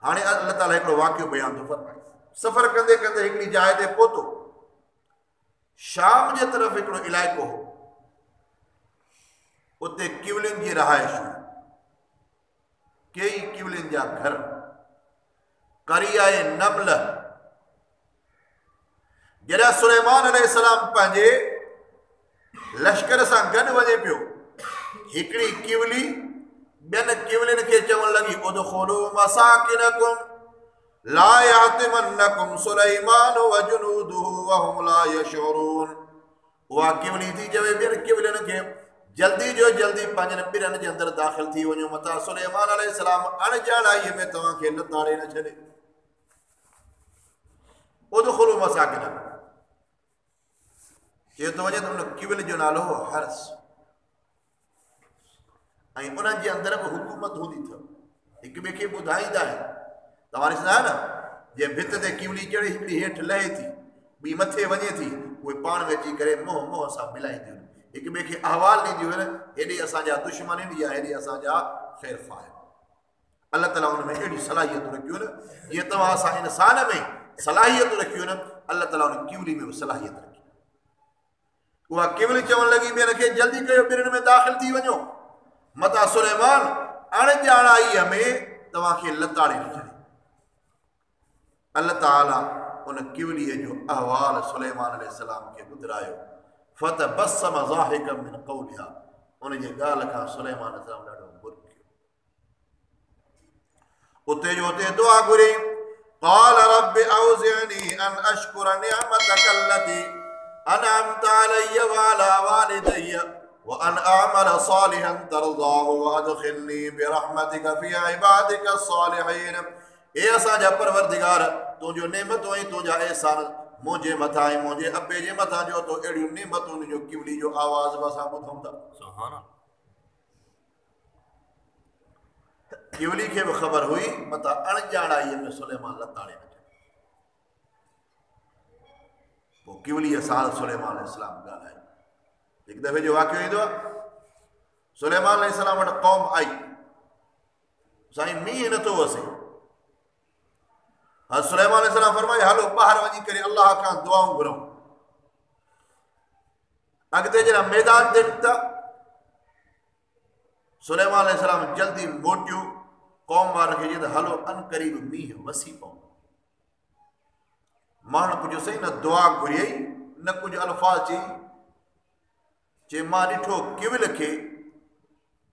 हाणे अल्लाह ताला हिकिड़ो वाक़ियो बयान थो फरमाए। सफ़र कंदे कंदे हिकिड़ी जाइ ते पहुतो, शाम जे तरफ़ हिकिड़ो इलाइक़ो हो, उते किवलिन जी रहाइश हुई, कई किवलिन जा घर, करियाए नमल। जॾहिं सुलेमान अलैहिस्सलाम पंहिंजे लश्कर सां गॾु वञे पियो, हिकिड़ी किवली ॿियनि किवलिन खे चवण लॻी, उदखुलू मसाकिनकुम ला यातिमन्नकुम सुलैमान व जुनूदुहु व हुम ला यशऊरून। उहा किवली थी चवे ॿियनि किवलिन खे, जल्दी जो जल्दी पंहिंजनि ॿिरनि जे अंदरि दाख़िल थी वञो, मथां सुलेमान अलैहिस्सलाम अणॼाणाईअ में तव्हांखे लताड़े न छॾे। उदखुलू मसाकिनकुम चयो त वञे त उन किवल जो नालो हो हर्स, ऐं उन्हनि जे अंदरि बि हुकूमत हूंदी अथव, हिक ॿिए खे ॿुधाईंदा आहिनि। तव्हां ॾिसंदा आहियो न, जे भित ते किवली चढ़े हिकिड़ी हेठि लहे थी, ॿी मथे वञे थी, उहे पाण में अची करे मोह मोह सां मिलाईंदियूं आहिनि, हिक ॿिए खे अहवाल ॾींदियूं आहिनि, हेॾे असांजा दुश्मन आहिनि या हेॾे असांजा ख़ैर ख़्वाह आहिनि। अल्लाह ताला हुन में अहिड़ी सलाहियतूं रखियूं आहिनि, जीअं तव्हां असां इंसान में सलाहियतूं रखियूं आहिनि, अल्लाह ताला हुन किवली में बि सलाहियत रखी। उहा किवली चवण लॻी ॿियनि खे, जल्दी कयो, ॿिरनि में दाख़िल थी वञो, मथां सुलेमान अणॼाणाईअ में तव्हांखे लताड़े न छॾे। अल्लाह ताला उन किवलीअ जो अहवाल सुलेमान अलैहिस्सलाम खे ॿुधायो। फतबस्सम ज़ाहिकम मिन क़ौलिहा, उन जे ॻाल्हि खां सुलेमान अलैहिस्सलाम ॾाढो मुर्ख। उते जो उते दुआ घुरी, क़ाल रब्बि औज़िअनी अन अश्कुर निअमतक अल्लती अनअमत अलैया व अला वालिदैया व अन अअमल सालिहन तरज़ाहु व अदखिलनी बिरहमतिक फी इबादिक अस्सालिहीन। ए असांजा परवरदिगार, तुंहिंजो नेमतूं ऐं तुंहिंजा एहसान मुंहिंजे मथां ऐं मुंहिंजे अबे जे मथां जो तो अहिड़ियूं नेमतूं जो किवली जो आवाज़ बि असां ॿुधूं था। सुभान अल्लाह। किवली खे बि ख़बर हुई, मथां अणॼाणाईअ में सुलेमान लताड़े न छॾे। पोइ किवलीअ सां सुलेमान अलैहिस्सलाम ॻाल्हायो। हिकु दफ़े जो वाक़ियो ईंदो आहे, सुलेमान अलैहिस्सलाम वटि क़ौम आई, साईं मींहुं नथो वसे। सुलेमान अलैहिस्सलाम फरमाए, हलो ॿाहिरि वञी करे अल्लाह खां दुआऊं घुरूं। अॻिते जॾहिं मैदान ते निकिता, सुलेमान अलैहिस्सलाम जल्दी मोटियो, क़ौम वारनि खे चई त हलो अन क़रीब मींहुं वसी पऊं। माण्हू कुझु सही न दुआ घुरियई, न कुझु अल्फाज़ चई मां ॾिठो किविल खे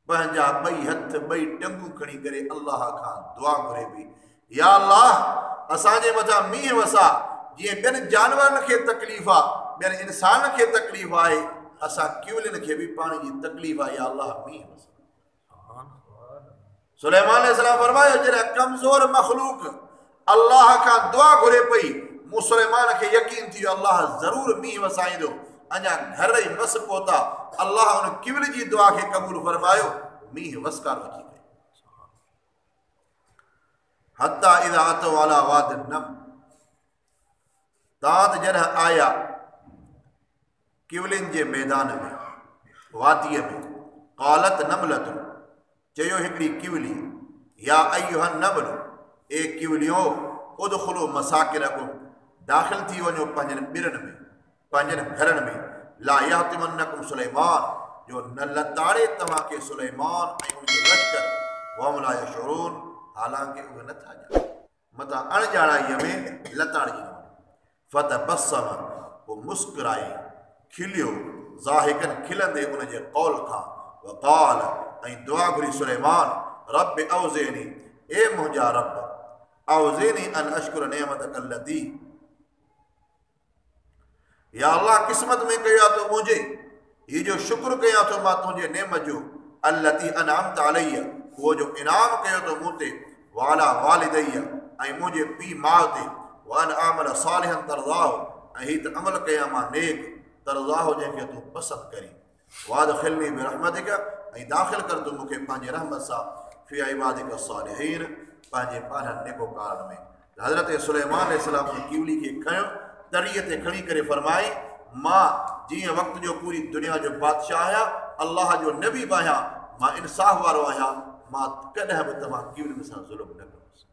पंहिंजा ॿई हथ ॿई टंगूं खणी करे अल्लाह खां दुआ घुरे पई, या अल्लाह असांजे मथां मींहुं वसा, जीअं ॿियनि जानवरनि खे तकलीफ़ आहे, ॿियनि इंसान खे तकलीफ़ आहे, असां किवलिन खे बि पाणी जी तकलीफ़ आहे, या अल्लाह मींहुं वसा। सुलेमान अलैहिस्सलाम फरमायो, जॾहिं कमज़ोर मखलूक अल्लाह खां दुआ घुरे पई, मूं सुलेमान खे यकीन थी वियो अल्लाह ज़रूर मींहुं वसाईंदो। अञा घर ई मस पहुता, अल्लाह उन किवल जी दुआ खे क़बूल फरमायो, मींहुं वसकारो थी वियो। हत्ता इज़ा अतौ अला वादि नम, तात जॾहिं आया किवलिन जे मैदान में, वादीअ में, क़ालत नमलतुन, चयो हिकिड़ी किवली, या अय्युहन नमल, ए किवलियो, उदखुलू मसाकिनकुम, दाख़िल थी वञो पंहिंजनि ॿिरनि में, पंहिंजनि घरनि में, ला यातिमन्नकुम सुलेमान, जो न लताड़े तव्हांखे सुलेमान ऐं उनजो लश्कर, वहुम ला यशऊरून, हालांकि उहे नथा ॼाणनि, मथां अणॼाणाईअ में लताड़जी न वञो। फतबस्सम, पोइ मुस्कुराई, खिलियो, ज़ाहिकन खिलंदे उनजे क़ौल खां, वक़ाल, ऐं दुआ घुरी सुलेमान, रब्बि औज़िअनी, ए मुंहिंजा रब, औज़िअनी अन अश्कुर निअमतक अल्लती, या अल्लाह क़िस्मत में कयो आहे तो मुंहिंजे, हीअ जो शुक्र कयां थो मां तुंहिंजे नेमत जो, अल्लती अनअमत अलैया, उहो जो इनाम कयो तो मूं ते, वाला वालिदैया, ऐं मुंहिंजे पीउ माउ ते, वन आमल सालिहन तरज़ाहु, ऐं हीअ त अमल कयां मां नेक, तरज़ाहु जंहिंखे तूं पसंदि करी, वादखिलनी बिरहमतिक, ऐं दाख़िल कर तूं मूंखे पंहिंजे रहमत सां, फी इबादिक अस्सालिहीन, पंहिंजे पाननि नेकोकारनि में। हज़रत सुलेमान अलैहिस्सलाम उन किवली खे खयो, तरीअ ते खणी करे फरमाई, मां जीअं वक़्त जो पूरी दुनिया जो बादशाह आहियां, अल्लाह जो नबी बि आहियां, मां इंसाफ़ वारो आहियां, मां कॾहिं बि तव्हां किवलिन सां ज़ुल्म न कंदुसि।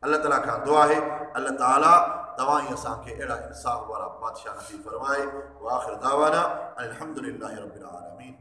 अल्लाह ताला खां दुआ है अल्लाह ताला तव्हां असांखे अहिड़ा इंसाफ़ वारा बादशाह नसीब फरमाए। व आख़िर दावाना अनिल हम्दुलिल्लाहि रब्बिल आलमीन।